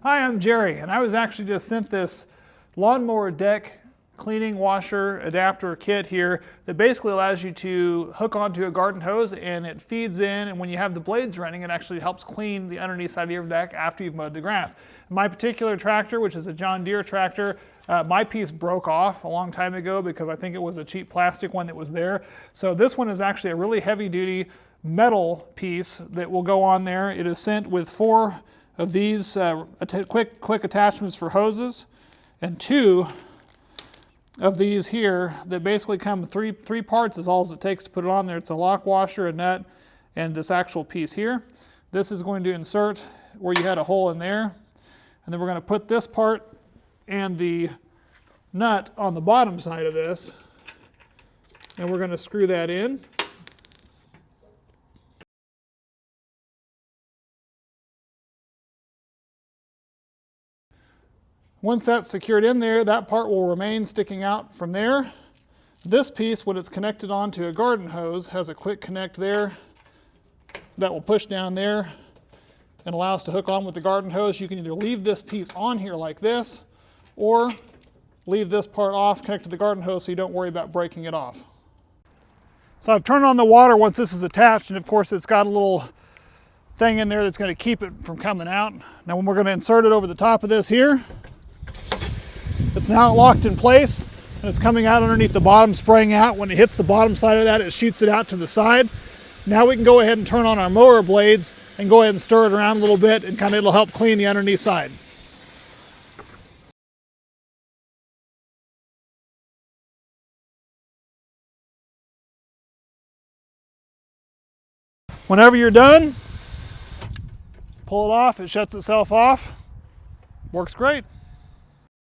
Hi, I'm Jerry, and I was actually just sent this lawnmower deck cleaning washer adapter kit here that basically allows you to hook onto a garden hose and it feeds in, and when you have the blades running, it actually helps clean the underneath side of your deck after you've mowed the grass. My particular tractor, which is a John Deere tractor, my piece broke off a long time ago because I think it was a cheap plastic one that was there. So this one is actually a really heavy duty metal piece that will go on there. It is sent with 4 of these quick attachments for hoses, and 2 of these here that basically come three parts is all it takes to put it on there. It's a lock washer, a nut, and this actual piece here. This is going to insert where you had a hole in there, and then we're going to put this part and the nut on the bottom side of this, and we're going to screw that in. Once that's secured in there, that part will remain sticking out from there. This piece, when it's connected onto a garden hose, has a quick connect there that will push down there and allow us to hook on with the garden hose. You can either leave this piece on here like this, or leave this part off, connect to the garden hose so you don't worry about breaking it off. So I've turned on the water once this is attached, and of course it's got a little thing in there that's going to keep it from coming out. Now when we're going to insert it over the top of this here, it's now locked in place, and it's coming out underneath the bottom, spraying out. When it hits the bottom side of that, it shoots it out to the side. Now we can go ahead and turn on our mower blades and go ahead and stir it around a little bit, and it'll help clean the underneath side. Whenever you're done, pull it off, it shuts itself off. Works great.